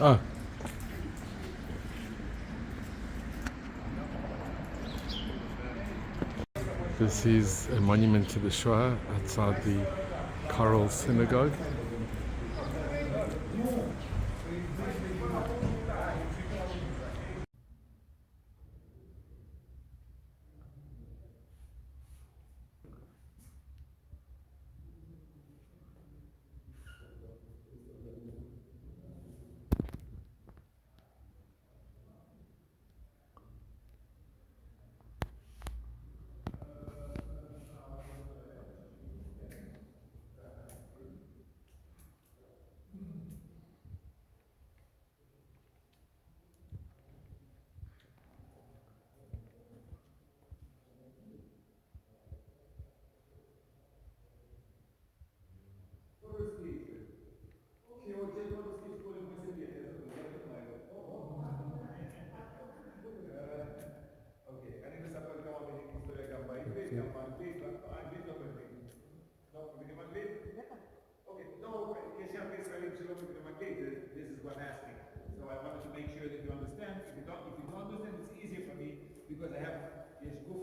Ah. This is a monument to the Shoah outside the Choral Synagogue. This is what I'm asking. So I wanted to make sure that you understand. If you don't understand, it's easier for me because I have it's more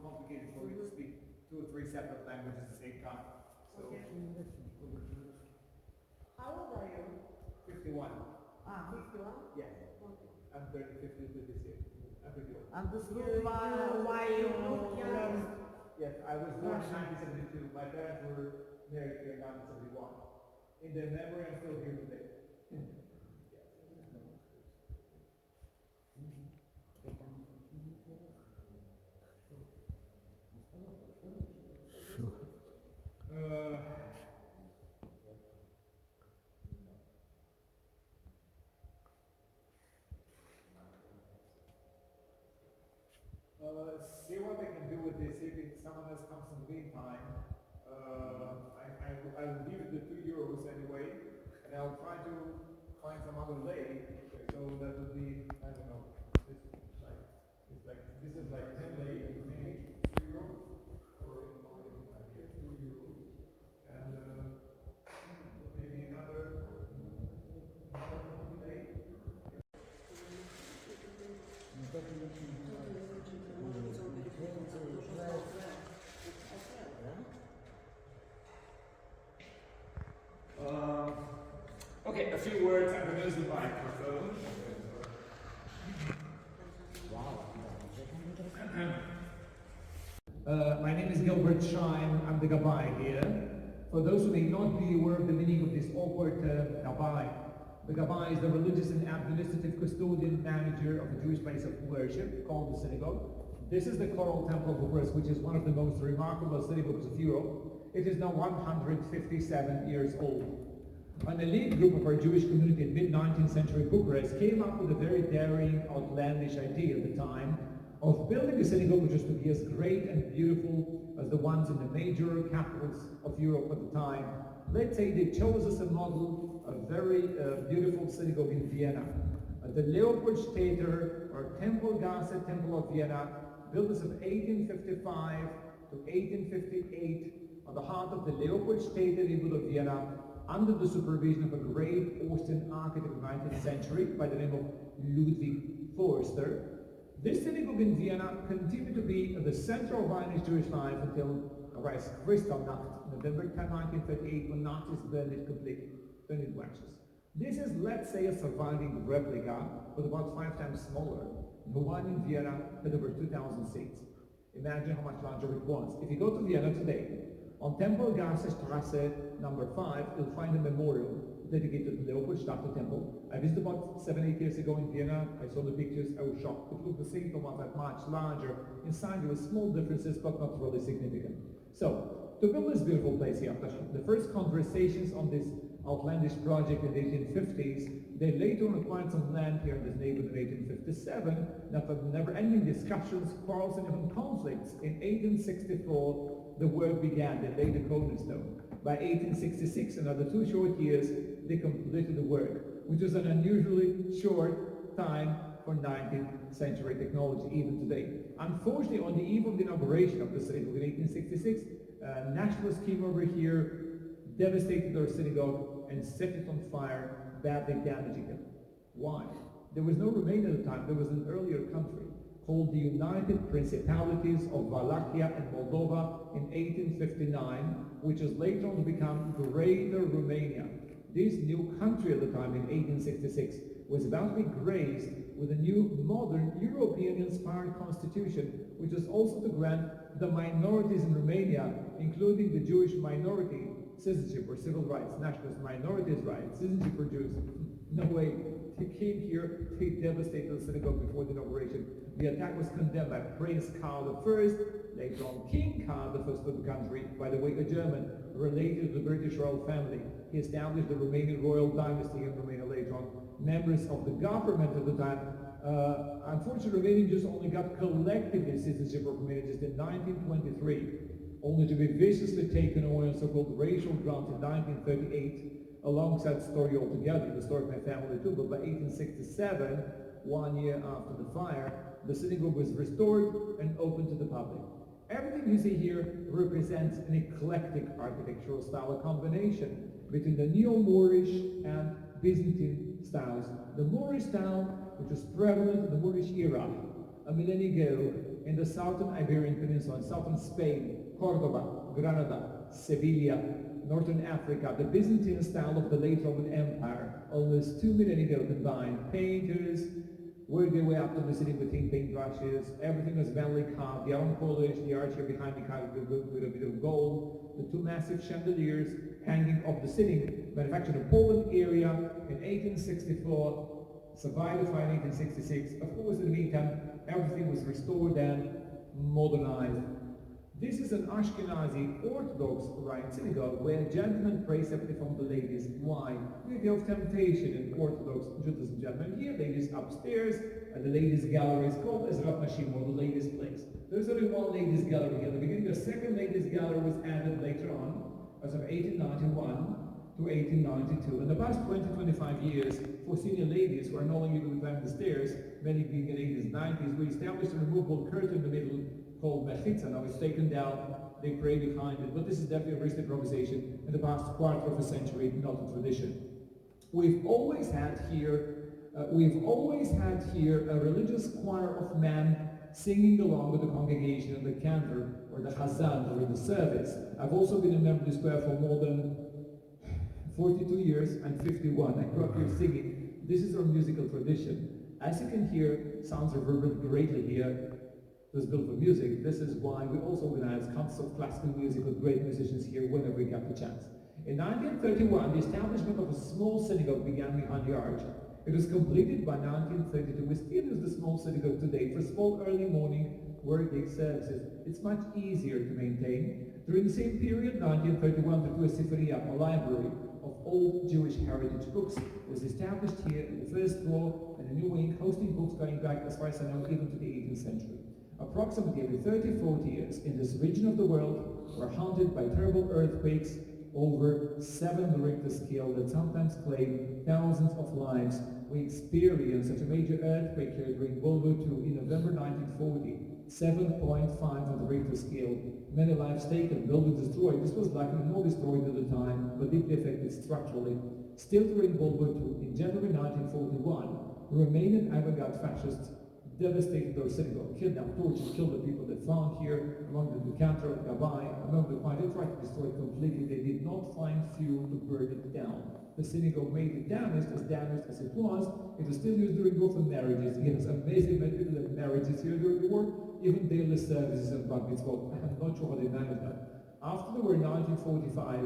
complicated for me to speak 2 or 3 separate languages at the same time. So How old are you? 51. 51? Yes. Okay. I'm 30, 52 this year. I'm 51. Understood why you look young. Yes, I was born in 1972. My parents were married here in 1971. In their memory, I'm still here today. See what I can do with this. If someone else comes in the meantime, I will leave it the €2 anyway, and I'll try to find some other lay. So that would be, I don't know, this is like 10 lay, maybe €2, or €2, and maybe another lay. Okay, a few words. I'm going to use the microphone. My name is Gilbert Schein. I'm the Gabbai here. For those who may not be aware of the meaning of this awkward term, Gabbai, the Gabbai is the religious and administrative custodian manager of the Jewish place of worship called the Synagogue. This is the Choral Temple of Bucharest, which is one of the most remarkable synagogues of Europe. It is now 157 years old. An elite group of our Jewish community in mid-19th century Bucharest came up with a very daring, outlandish idea at the time of building a synagogue which was to be as great and beautiful as the ones in the major capitals of Europe at the time. Let's say they chose as a model a very beautiful synagogue in Vienna. The Leopoldstädter, or Tempelgasse Temple of Vienna, built as of 1855 to 1858 on the heart of the Leopoldstädter neighborhood of Vienna, under the supervision of a great Austrian architect of the 19th century by the name of Ludwig Forster. This synagogue in Vienna continued to be at the center of Viennese Jewish life until Kristallnacht, November 10, 1938, when Nazis burned it completely, burned it to ashes. This is, let's say, a surviving replica, but about 5 times smaller. The one in Vienna had over 2,000 seats. Imagine how much larger it was. If you go to Vienna today, on Tempelgasse Strasse number 5, you'll find a memorial dedicated to the Leopoldstadt temple. I visited about 7-8 years ago in Vienna. I saw the pictures. I was shocked. It looked the same from outside, much larger. Inside there were small differences, but not really significant. So, to build this beautiful place here, the first conversations on this outlandish project in the 1850s, they later on acquired some land here in this neighborhood in 1857. After never-ending discussions, quarrels, and even conflicts, in 1864, the work began. They laid the cornerstone. By 1866, another 2 short years, they completed the work, which was an unusually short time for 19th century technology, even today. Unfortunately, on the eve of the inauguration of the synagogue in 1866, nationalists came over here, devastated our synagogue, and set it on fire, badly damaging it. Why? There was no Romania at the time. There was an earlier country called the United Principalities of Wallachia and Moldova in 1859, which was later on to become Greater Romania. This new country at the time, in 1866, was about to be graced with a new modern European-inspired constitution, which was also to grant the minorities in Romania, including the Jewish minority, citizenship or civil rights, nationalist minorities' rights, citizenship for Jews. No way. They came here, they devastated the synagogue before the inauguration. The attack was condemned by Prince Karl I, later on King Karl I of the country, by the way, a German, related to the British royal family. He established the Romanian royal dynasty in Romania later on. Members of the government at the time, unfortunately, Romanian Jews only got collectively citizenship of Romania just in 1923, only to be viciously taken away on so-called racial grounds in 1938. Alongside story altogether, the story of my family too, but by 1867, 1 year after the fire, the synagogue was restored and opened to the public. Everything you see here represents an eclectic architectural style, a combination between the Neo-Moorish and Byzantine styles. The Moorish style, which was prevalent in the Moorish era, a millennia ago, in the southern Iberian Peninsula, in southern Spain, Cordoba, Granada, Sevilla, Northern Africa, the Byzantine style of the late Roman Empire, almost 2 millennia ago combined. Painters worked their way up to the city with ink paintbrushes. Everything was badly carved. The iron polish, the arch here behind me carved with a bit of gold. The 2 massive chandeliers hanging off the ceiling, manufactured in Poland area in 1864, survived the fire in 1866. Of course, in the meantime, everything was restored and modernized. This is an Ashkenazi Orthodox Rite synagogue where gentlemen pray separately from the ladies. Why? We have of temptation in Orthodox Judaism, gentlemen. Here, ladies upstairs, and the ladies' gallery is called as Rav Nashim, or the ladies' place. There's only one ladies' gallery here. At the beginning, the second ladies' gallery was added later on, as of 1891 to 1892. In the past 20-25 years, for senior ladies who are no longer able to climb the stairs, many being in the 80s, 90s, we established a removable curtain in the middle called mechitza. Now it's taken down, they pray behind it, but this is definitely a recent improvisation in the past quarter of a century, not a tradition. We've always had here a religious choir of men singing along with the congregation in the cantor or the chazan or in the service. I've also been a member of this choir for more than 42 years. I'm 51. I grew up here singing. This is our musical tradition. As you can hear, sounds reverberate greatly here. It was built for music. This is why we also organize concerts of classical music with great musicians here whenever we get the chance. In 1931, the establishment of a small synagogue began behind the arch. It was completed by 1932. We still use the small synagogue today for small early morning workday services. It's much easier to maintain. During the same period, 1931 to a Sefaria, a library of old Jewish heritage books, was established here in the first floor, and a new wing hosting books going back, as far as I know, even to the 18th century. Approximately every 30-40 years in this region of the world were haunted by terrible earthquakes over 7 the Richter scale that sometimes claim thousands of lives. We experienced such a major earthquake here during World War II in November 1940, 7.5 on the Richter scale. Many lives taken, buildings destroyed. This was likely more destroyed at the time, but deeply affected structurally. Still during World War II, in January 1941, Romanian avant-garde fascists devastated their synagogue, kidnapped, tortured, killed the people they found here, among them the cantor, Gabbai, among the choir. They tried to destroy it completely. They did not find fuel to burn it down. The synagogue made it damaged as it was. It was still used during war for marriages. Yes, amazing many people had marriages here during the war, even daily services and bar mitzvot. I'm not sure how they managed that. After the war in 1945,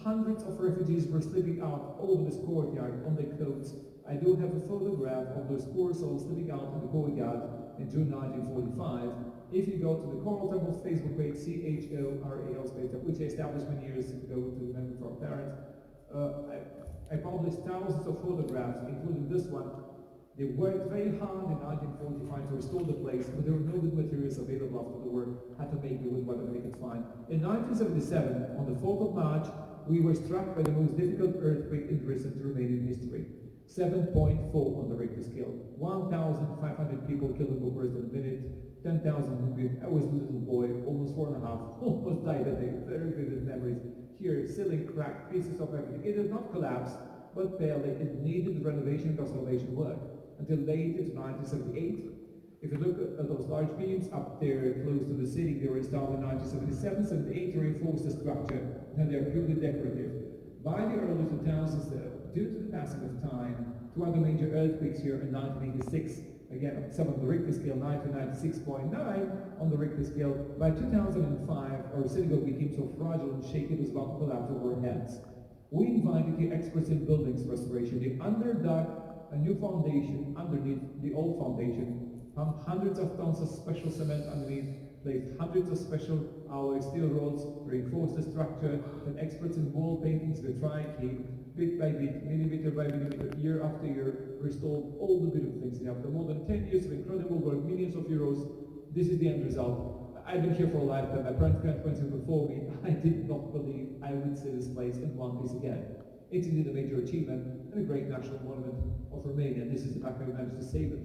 Hundreds of refugees were sleeping out over this courtyard on their coats. I do have a photograph of those poor souls sleeping out in the courtyard in June 1945. If you go to the Choral Temple's Facebook page, CHORAL space, which I established many years ago to remember for our parents, I published thousands of photographs, including this one. They worked very hard in 1945 to restore the place, but there were no good materials available after the war, had to make do with whatever they could find. In 1977, on the 4th of March, we were struck by the most difficult earthquake in recent Romanian history. 7.4 on the Richter scale. 1,500 people killed in Bucharest in a minute, 10,000 wounded. I was a little boy, almost 4.5, almost died that day. Very vivid memories. Here, ceiling cracked, pieces of everything. It did not collapse, but barely. It needed renovation and consolidation work. Until late into 1978. If you look at those large beams up there close to the city, they were installed in 1977, 78 to reinforce the structure, and they're purely decorative. By the early 2000s, due to the passing of time, two other major earthquakes here in 1986, again, some on the Richter scale, 1996.9 on the Richter scale. By 2005, our synagogue became so fragile and shaky it was about to collapse over our heads. We invited the experts in buildings restoration. They underdug a new foundation underneath the old foundation, pumped hundreds of tons of special cement underneath, placed hundreds of special alloy steel rods, reinforced the structure, and experts in wall paintings were trying to keep, bit by bit, millimeter by millimeter, year after year, restored all the beautiful things. After more than 10 years of incredible work, millions of euros, this is the end result. I've been here for a lifetime. My grandparents were before me. I did not believe I would see this place in one piece again. It's indeed a major achievement and a great national monument of Romania. This is the fact that we managed to save it.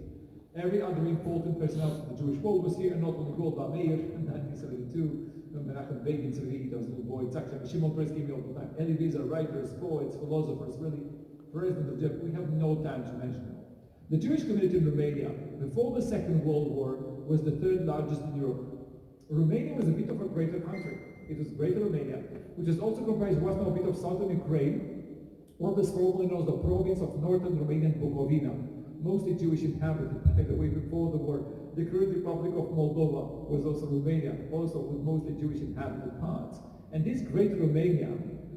Every other important personality of the Jewish world was here, and not only Golda Meir in 1972, Menachem Begin, 78, I was a little boy, Tzachak, Shimon Peres gave me all the time. Elie Wiesel, writers, poets, philosophers, really, President of Jeff, we have no time to mention them. The Jewish community in Romania, before the Second World War, was the third largest in Europe. Romania was a bit of a greater country. It was Greater Romania, which is also comprised of a bit of southern Ukraine, what is formerly known as the province of northern Romanian Bukovina, mostly Jewish inhabited, by the way, before the war. The current Republic of Moldova was also Romania, also with mostly Jewish inhabited parts. And this great Romania,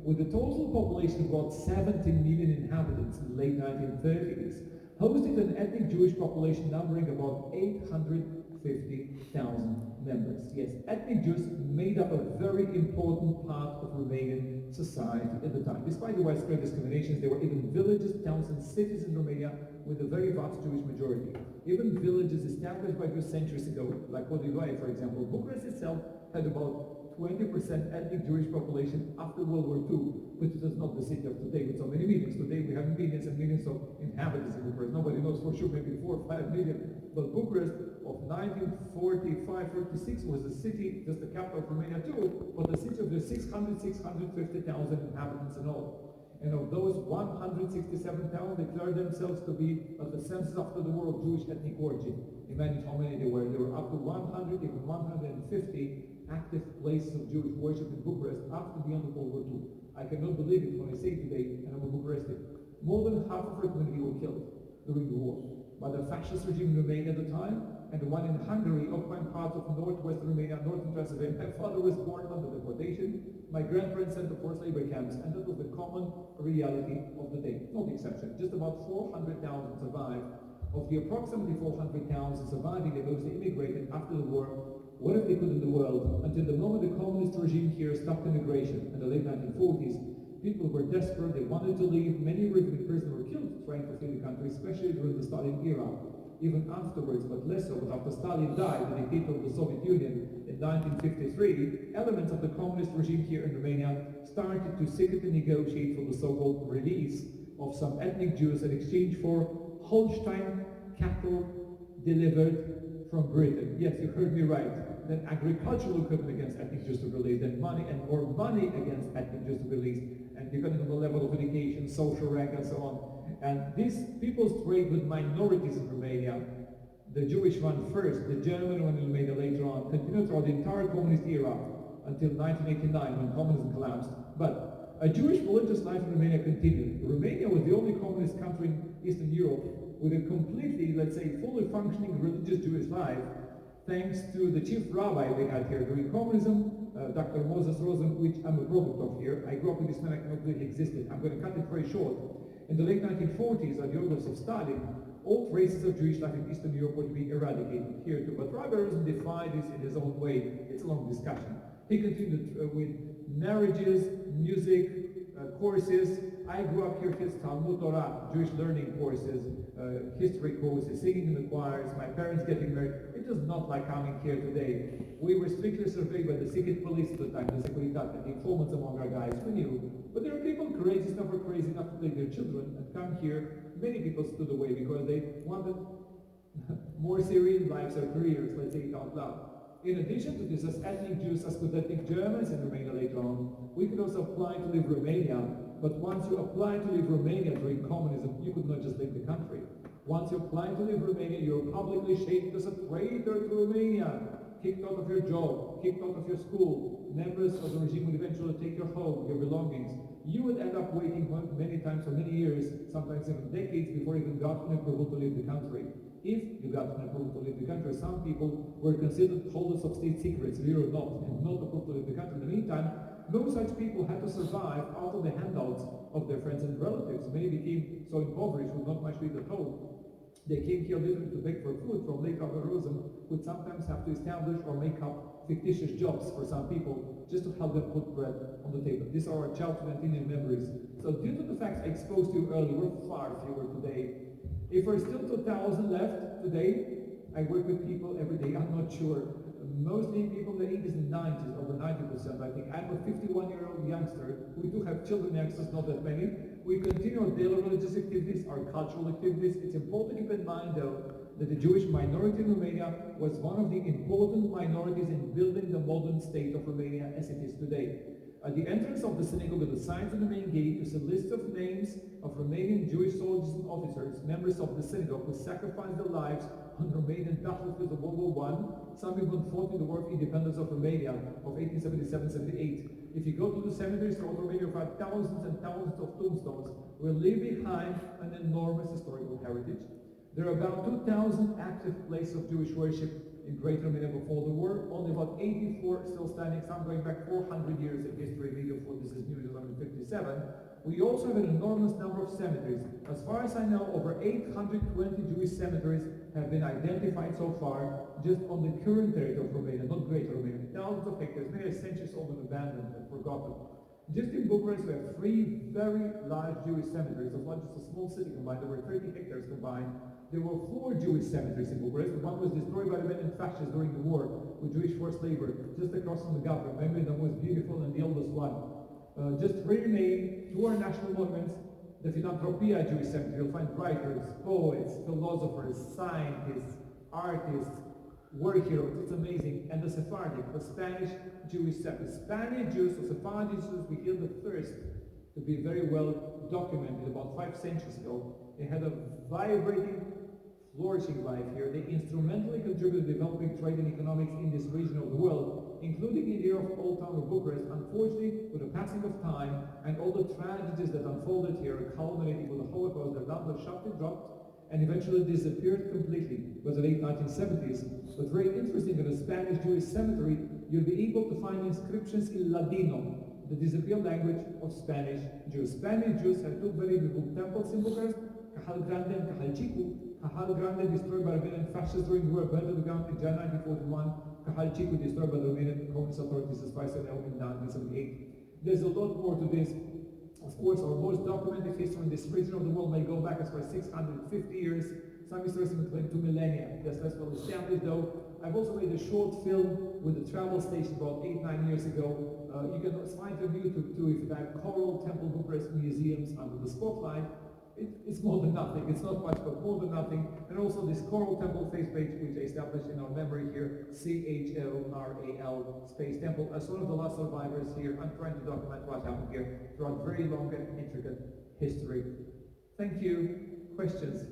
with a total population of about 17 million inhabitants in the late 1930s, hosted an ethnic Jewish population numbering about 850,000 members. Yes, ethnic Jews made up a very important part of Romanian society at the time. Despite the widespread discriminations, there were even villages, towns, and cities in Romania with a very vast Jewish majority. Even villages established by Jews centuries ago, like Odivaie, for example. Bucharest itself had about 20% ethnic Jewish population after World War II, which is not the city of today with so many millions. Today we have millions and millions of inhabitants in Bucharest. Nobody knows for sure, maybe 4 or 5 million. But Bucharest of 1945-46 was the city, just the capital of Romania too, but the city of the 650,000 inhabitants in all. And of those, 167,000 declared themselves to be of the census after the war of Jewish ethnic origin. Imagine how many there were. There were up to 100, even 150 active places of Jewish worship in Bucharest after the end of World War II. I cannot believe it when I say today, and I'm a Bucharestian. More than half of our community were killed during the war by the fascist regime in Romania at the time, and the one in Hungary, occupying parts of northwest Romania, northern Transylvania. My father was born under deportation. My grandparents sent to forced labor camps, and that was the common reality of the day. Not the exception. Just about 400,000 survived. Of the approximately 400,000 surviving, they mostly immigrated after the war, whatever they could in the world, until the moment the communist regime here stopped immigration in the late 1940s. People were desperate, they wanted to leave. Many were even in prison or killed trying to flee the country, especially during the Stalin era. Even afterwards, but less so, but after Stalin died, the dictator of the Soviet Union in 1953, elements of the communist regime here in Romania started to secretly negotiate for the so-called release of some ethnic Jews in exchange for Holstein cattle delivered from Britain. Yes, you heard me right. Then agricultural equipment against ethnic Jews to be released, then money and more money against ethnic Jews to be released, and depending on the level of education, social rank, and so on. And these peoples trade with minorities in Romania, the Jewish one first, the German one in Romania later on, continued throughout the entire communist era until 1989 when communism collapsed. But a Jewish religious life in Romania continued. Romania was the only communist country in Eastern Europe with a completely, let's say, fully functioning religious Jewish life, thanks to the chief rabbi they had here during communism, Dr. Moses Rosen, which I'm a product of here. I grew up with this man, I cannot believe he existed. I'm going to cut it very short. In the late 1940s, at the orders of Stalin, all traces of Jewish life in Eastern Europe were to be eradicated here too. But Rabbi Rosen defined this in his own way. It's a long discussion. He continued with marriages, music, courses. I grew up here, his Talmud Torah, Jewish learning courses, history courses, singing in the choirs, my parents getting married. It was not like coming here today. We were strictly surveyed by the secret police at the time, the Securitate, and the informants among our guys. We knew. But there are people crazy enough or crazy enough to take their children and come here. Many people stood away because they wanted more Syrian lives or careers, let's say it out loud. In addition to this, as ethnic Jews, as ethnic Germans in Romania later on, we could also apply to leave Romania. But once you apply to leave Romania during communism, you could not just leave the country. Once you apply to leave Romania, you're publicly shamed as a traitor to Romania, kicked out of your job, kicked out of your school. Members of the regime would eventually take your home, your belongings. You would end up waiting many times for many years, sometimes even decades, before you even got an approval to leave the country. If you got an approval to leave the country, some people were considered holders of state secrets, real or not, and not approved to leave the country. In the meantime, no such people had to survive out of the handouts of their friends and relatives. Many became so impoverished with not much to eat at home. They came here literally to beg for food. From late Rabbi Rosen would sometimes have to establish or make up fictitious jobs for some people just to help them put bread on the table. These are our childhood and teenage memories. So due to the facts I exposed to you earlier, we're far fewer today. If we're still 2,000 left today, I work with people every day, I'm not sure. Mostly people in the 80s and 90s, over 90% I think. I'm a 51-year-old youngster. We do have children youngsters, not that many. We continue our daily religious activities, our cultural activities. It's important to keep in mind though, that the Jewish minority in Romania was one of the important minorities in building the modern state of Romania as it is today. At the entrance of the synagogue, at the signs on the main gate, is a list of names of Romanian Jewish soldiers and officers, members of the synagogue, who sacrificed their lives on Romanian battlefields of World War I. Some even fought in the War of Independence of Romania of 1877-78. If you go to the cemeteries throughout Romania, you find thousands and thousands of tombstones. We leave behind an enormous historical heritage. There are about 2,000 active places of Jewish worship in Greater Romania before the war, only about 84 still standing, some going back 400 years in history, maybe before this is New Year's 157. We also have an enormous number of cemeteries. As far as I know, over 820 Jewish cemeteries have been identified so far, just on the current territory of Romania, not Greater Romania. Thousands of hectares, many centuries old and abandoned and forgotten. Just in Bucharest, we have 3 very large Jewish cemeteries. It's not just a small city combined, there were 30 hectares combined. There were 4 Jewish cemeteries in Bucharest. One was destroyed by the Romanian fascists during the war with Jewish forced labor, just across from the government. Maybe the most beautiful and the oldest one. Just 3 remain, 2 are national monuments. The Philanthropia Jewish Cemetery, you'll find writers, poets, philosophers, scientists, artists, war heroes. It's amazing. And the Sephardic, the Spanish Jewish Cemetery. Spanish Jews, or Sephardic Jews, we hear the first to be very well documented about 5 centuries ago. They had a vibrating, flourishing life here. They instrumentally contributed to developing trade and economics in this region of the world, including in the era of Old Town of Bucharest. Unfortunately, with the passing of time and all the tragedies that unfolded here, culminating with the Holocaust, their number sharply dropped and eventually disappeared completely. It was the late 1970s. But very interesting, in a Spanish Jewish cemetery, you'll be able to find inscriptions in Ladino, the disappeared language of Spanish Jews. Spanish Jews had 2 very beautiful temples in Bucharest, Cahal Grande and Cahal Chicu. Cahal Grande destroyed by Romanian fascists during the war, burned to the ground in January 1941. Cahal Chicu destroyed by the Romanian communist authorities as far as I know in 1978. There's a lot more to this. Of course, our most documented history in this region of the world may go back as far as 650 years. Some historians even claim 2 millennia. That's less well established though. I've also made a short film with the travel station about 8-9 years ago. You can find it on YouTube too if you type Choral Temple Bucharest Museums under the spotlight. It's more than nothing. It's not much, but more than nothing. And also this Choral Temple face page, which I established in our memory here, CHLRAL Space Temple. As one of the last survivors here, I'm trying to document what happened here throughout very long and intricate history. Thank you. Questions?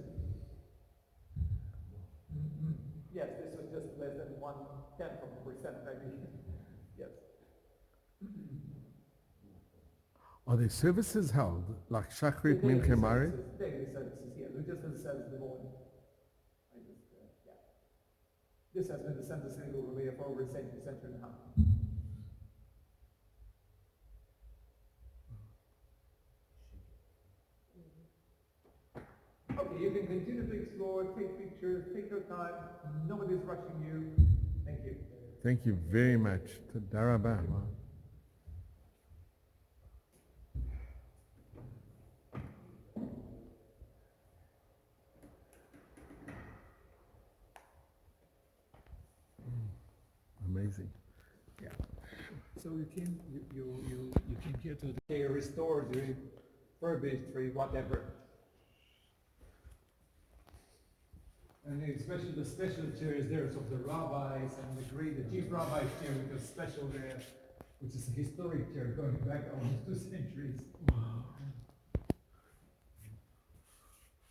Yes, this was just less than 1/10 of a percent, maybe. Yes. Are there services held, like Shachrit, Mincha, Maariv? Daily services, yes. We just have the service in the morning. Yeah. This has been the center synagogue of Romania for over a century and a half. Okay, you can continue to explore, take pictures, take your time. Nobody's rushing you. Thank you. Thank you very much. Tadaraba. Amazing. Yeah. So you came here to they restored, refurbished, whatever. And especially the special chairs there of the rabbis and the chief rabbi's chair, which is special there, which is a historic chair going back almost 2 centuries.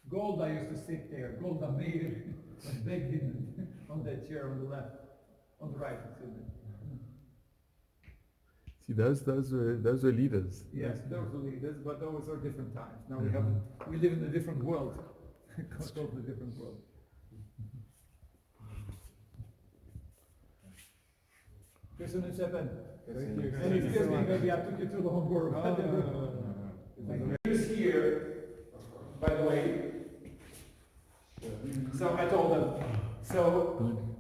Golda used to sit there. Golda Meir was begged on that chair on the left, on the right. See, those were leaders. Yes, those were leaders, but those are different times. Now we live in a different world, totally different world. Köszönöm szépen. And excuse me, maybe I took you too long for Who's here, by the way? So I told them. So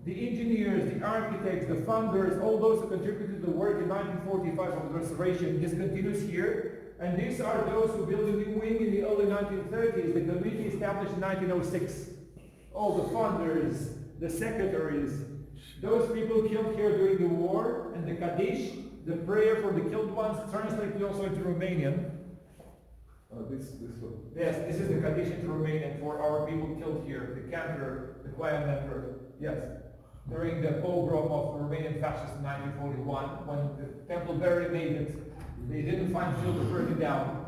the engineers, the architects, the funders, all those who contributed to the work in 1945 of the restoration, this continues here. And these are those who built a new wing in the early 1930s, the committee established in 1906. All the funders, the secretaries, those people killed here during the war, and the Kaddish, the prayer for the killed ones, translated also into Romanian. This one. Yes, this is the Kaddish into Romanian for our people killed here, the cantor, the choir member. Yes. During the pogrom of Romanian fascists in 1941, when the temple barricaded, they didn't find fuel to burn it down.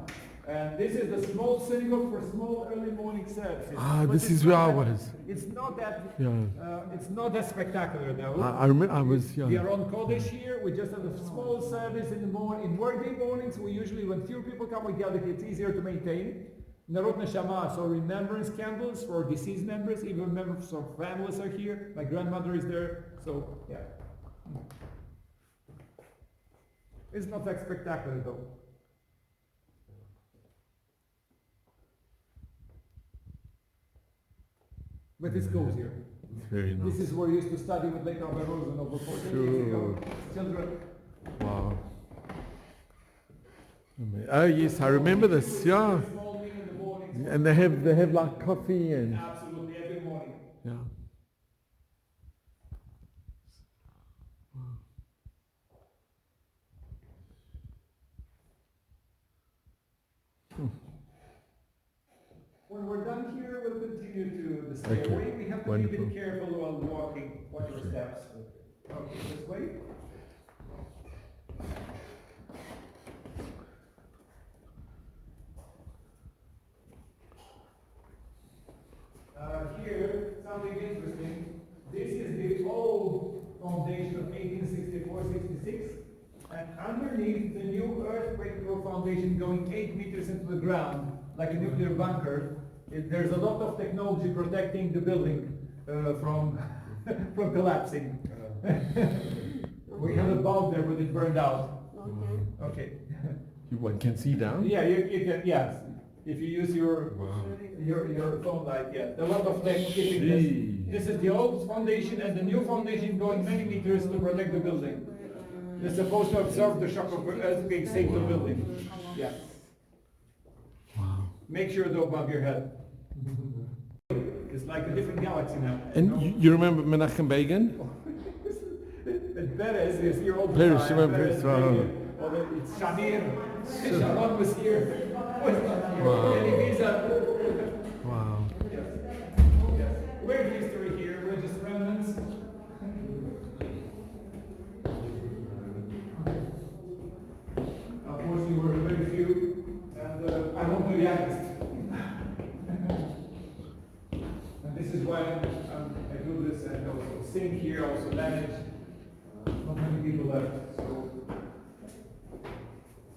And this is the small synagogue for small early morning services. But This it's is where not I that- was. It's not that. Yeah. It's not that spectacular though. I remember I was, yeah. We are on Kodesh here. We just have a small service in the morning. In workday mornings, we usually, when few people come, we gather. It's easier to maintain. Narot Neshama, so remembrance candles for deceased members. Even members of families are here. My grandmother is there. So yeah, it's not that spectacular though. But it's cozier. Very nice. This is where you used to study with Lake Rabbi Rosen over 14 years ago. Children. Wow. Oh yes, I remember this. Yeah. Small meal in the morning. And they have like coffee and Absolutely, every morning. yeah. When we're done here, we'll continue to the stairway. Okay. We have to Wonderful. be a bit careful while walking. Watch your steps. Okay, this way. Here, something interesting. This is the old foundation of 1864-66, and underneath the new earthquake-proof foundation going 8 meters into the ground, like a nuclear bunker, there's a lot of technology protecting the building from from collapsing. We had a bulb there, but it burned out. Okay. One can see down. Yeah, you can. Yes, if you use your Wow. your phone light, yeah. A lot of tech keeping this. This is the old foundation and the new foundation going many meters to protect the building. They're supposed to absorb the shock of earthquake, save the building. Yeah. Wow. Make sure though above your head. It's like a different galaxy now. And you remember Menachem Begin? Perez is here all the Perez, time. remember, Perez, wow. it's Shamir. Sharon was here. Wow. Elivisa. Wow. Weird history here. We're just remnants. Unfortunately, we're very few, and I won't be honest. And this is why I do this and also sing here, also manage. Not many people left, so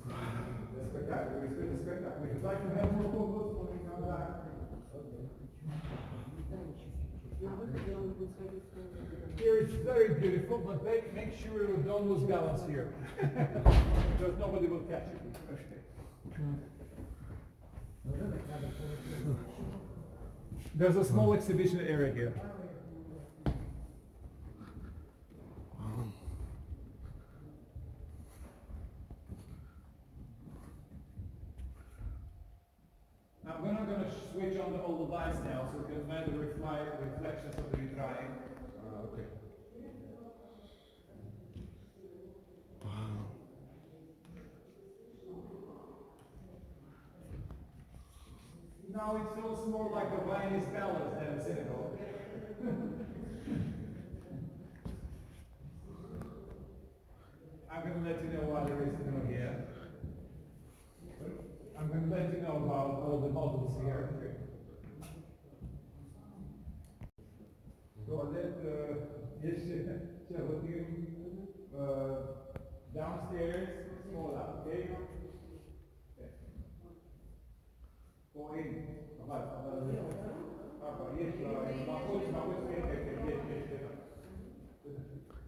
the spectacular. It's been a spectacular. If you'd like to have more photos, when we come back. Here it's very beautiful, but make sure you don't lose balance here. Because nobody will catch you. There's a small exhibition area here. I'm not going to switch on all the lights now, so we can find the reflections of the vitrae. Okay. Now it feels more like a Viennese palace than a synagogue. I'm going to let you know what there is to know here. I'm going to let you know about all the models here. So downstairs, small up, okay? Go in.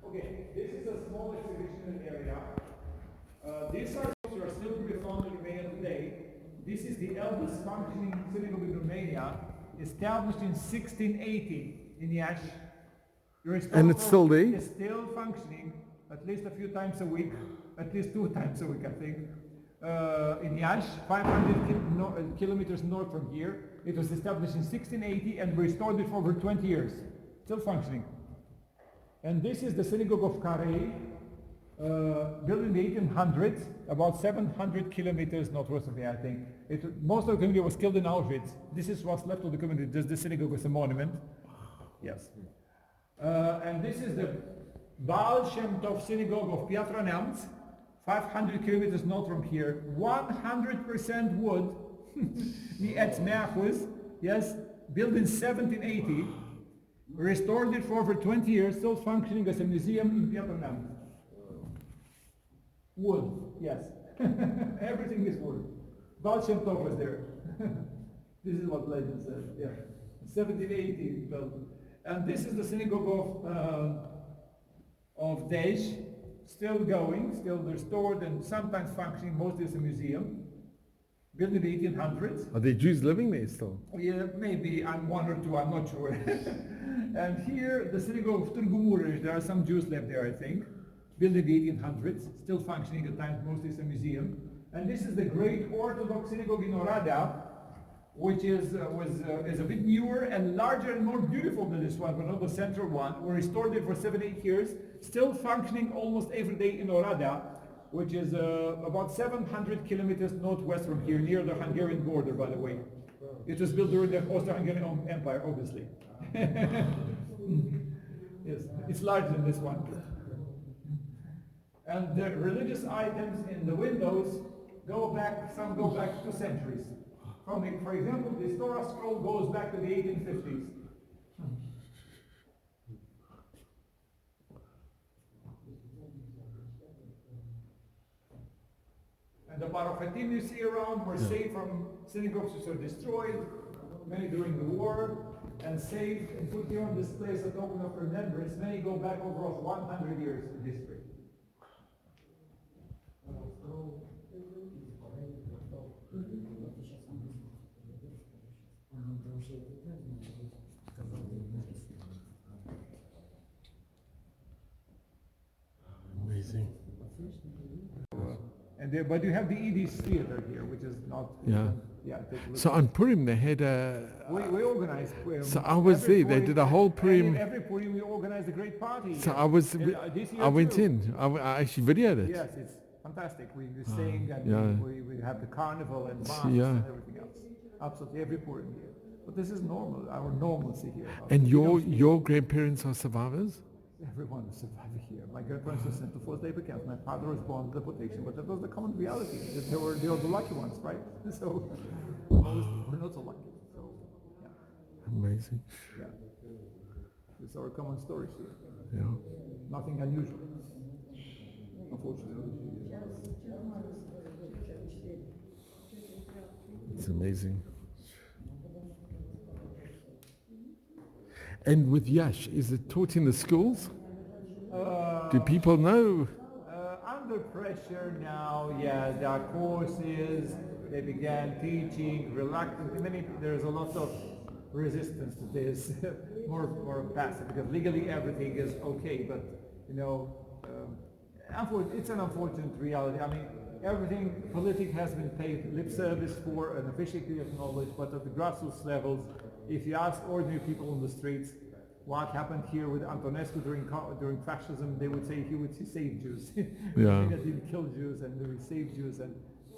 Okay, this is a small exhibition area. These are still to be found in Romania today. This is the eldest functioning synagogue in Romania, established in 1680 in Iași. And it's still there? It's still functioning, at least a few times a week, at least 2 times a week, I think. In Iași, 500 kilometers north from here. It was established in 1680 and restored it for over 20 years. Still functioning. And this is the Synagogue of Choral, built in the 1800s, about 700 kilometers northwest of here, I think. Most of the community was killed in Auschwitz. This is what's left of the community, just the synagogue with a monument. Yes. And this is the Baal Shem Tov Synagogue of Piatra Neamț, 500 kilometers north from here. 100% wood, the Etz Meachus, yes, built in 1780, restored it for over 20 years, still functioning as a museum in Piatra Neamț. Wood, yes. Everything is wood. Baal Shem Tov was there. This is what legend says, yeah. 1780 built. And this is the synagogue of Dej, still going, still restored and sometimes functioning, mostly as a museum. Built in the 1800s. Are there Jews living there still? Yeah, maybe I'm 1 or 2, I'm not sure. And here, the synagogue of Turgumurish, there are some Jews left there, I think. Built in the 1800s, still functioning at times, mostly as a museum. And this is the great Orthodox synagogue in Oradea, which is a bit newer and larger and more beautiful than this one, but not the central one. We restored it for 7-8 years, still functioning almost every day in Oradea, which is about 700 kilometers northwest from here, near the Hungarian border, by the way. It was built during the Austro-Hungarian Empire, obviously. Yes, it's larger than this one. And the religious items in the windows some go back 2 centuries. For example, the Torah scroll goes back to the 1850s. And the paraphetim you see around were saved from synagogues which were destroyed, many during the war, and saved and put here on display as a token of remembrance. Many go back over 100 years in history. Amazing. But you have the Yiddish theater here, which is not. Yeah. Yeah. So on Purim they had a... We organized. So I was there. They did a whole Purim. Every Purim we organized a great party. So here. I went in. I actually videoed it. Yes, it's fantastic. We sing and yeah. we have the carnival and masks Yeah. and everything else. Absolutely every Purim here. But this is normal, our normalcy here. And your grandparents are survivors? Everyone is surviving here. My grandparents were sent to forced labor camps. My father was born in deportation, but that was the common reality. They were the lucky ones, right? So we're not so lucky. So yeah. Amazing. Yeah. It's our common stories here. Yeah. Nothing unusual. Unfortunately. It's amazing. And with Yash, is it taught in the schools? Do people know? Under pressure now, yeah, there are courses, they began teaching, reluctantly, there's a lot of resistance to this, more passive, because legally everything is okay, but you know, it's an unfortunate reality. I mean, everything politic has been paid lip service for and officially acknowledged, but at the grassroots levels, if you ask ordinary people on the streets what happened here with Antonescu during fascism, they would say he saved Jews. Yeah. He didn't kill Jews, and he saved Jews, and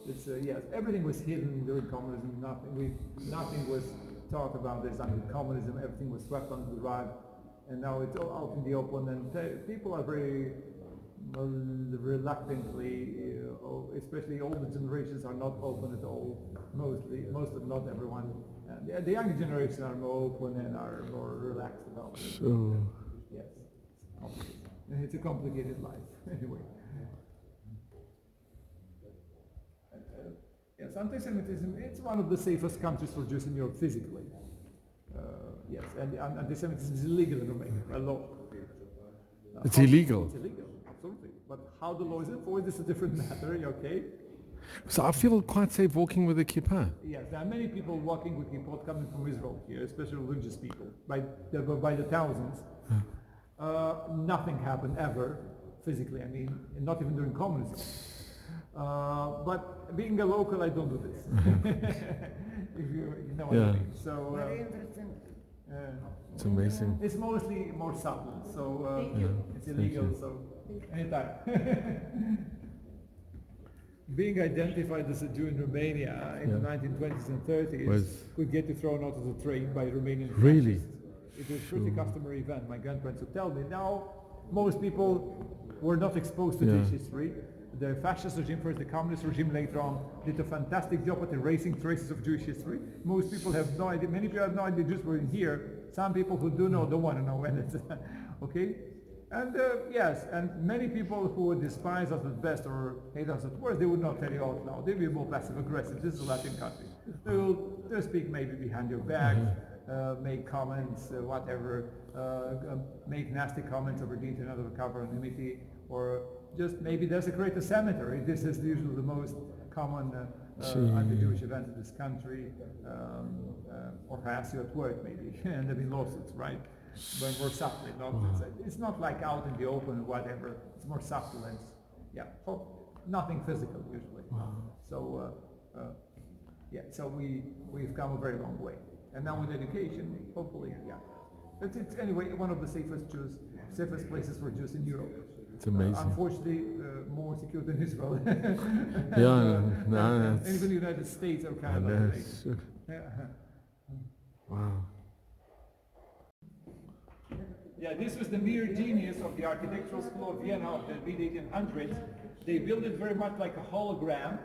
it's yes, everything was hidden during communism. Nothing was talked about this under communism. Everything was swept under the rug, and now it's all out in the open. And people are very reluctantly, especially older generations, are not open at all. Most of not everyone. And the younger generation are more open and are more relaxed about it. Sure. Yes, it's a complicated life anyway. Yes, anti-Semitism, it's one of the safest countries for Jews in Europe physically. Yes, and anti-Semitism is illegal in Romania, by law. It's illegal. It's illegal, absolutely. But how the law is enforced is a different matter, okay? So I feel quite safe walking with a kippah. Yes, there are many people walking with kippot coming from Israel here, especially religious people, by the thousands. Nothing happened ever, physically, I mean, not even during communism. But being a local, I don't do this. If you know what I mean. So, Very interesting. It's amazing. it's mostly more subtle, so it's Thank illegal, you. so anytime. Being identified as a Jew in Romania in the 1920s and 30s could get you thrown out of the train by Romanian Really? fascists. It was a pretty customary event. My grandparents would tell me. Now, most people were not exposed to Jewish history. The fascist regime first, the communist regime later on, did a fantastic job at erasing traces of Jewish history. Most people have no idea. Many people have no idea Jews were in here. Some people who do know don't want to know when it's okay. And yes, and many people who would despise us at best or hate us at worst, they would not tell you out loud. They'd be more passive aggressive. This is a Latin country. They'll speak maybe behind your back, make comments, whatever, make nasty comments over the internet of cover anonymity, or just maybe desecrate a cemetery. This is usually the most common anti-Jewish event in this country, or harass you at work maybe, and there'll be lawsuits, right? But more subtly, it's not like out in the open or whatever. It's more subtle and nothing physical usually. So so we've come a very long way, and now with education, hopefully, But it's anyway one of the safest places for Jews in Europe. It's amazing. Unfortunately, more secure than Israel. And even the United States are kind of wow. Yeah, this was the mere genius of the architectural school of Vienna of the mid-1800s. They built it very much like a hologram.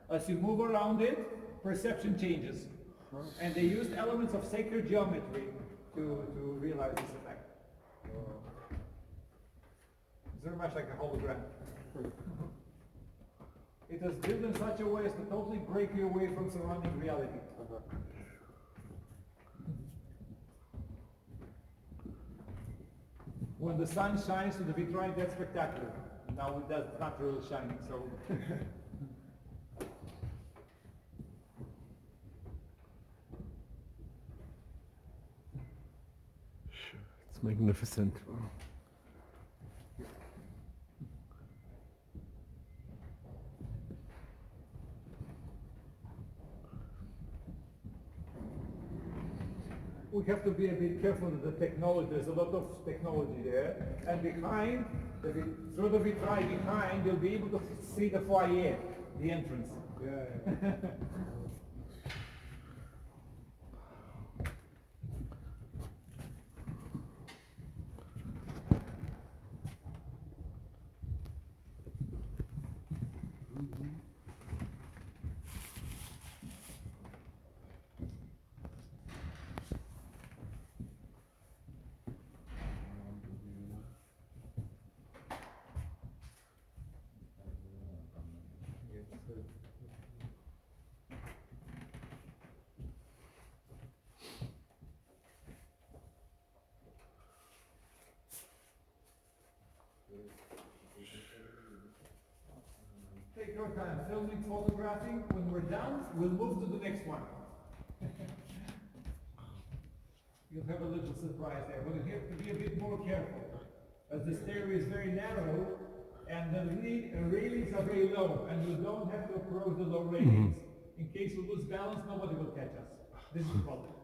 As you move around it, perception changes. And they used elements of sacred geometry to realize this effect. It's very much like a hologram. It was built in such a way as to totally break you away from surrounding reality. When the sun shines to the vitrine, that's spectacular. Now that's not really shining, so. It's magnificent. We have to be a bit careful with the technology. There's a lot of technology there. And behind, through the vitrine behind, you'll be able to see the foyer, the entrance. Take your time, filming, photographing. When we're done, we'll move to the next one. you'll have a little surprise there. But you have to be a bit more careful, as the stairway is very narrow and the railings are very low, and you don't have to approach the low railings. In case we lose balance, nobody will catch us. This is the problem.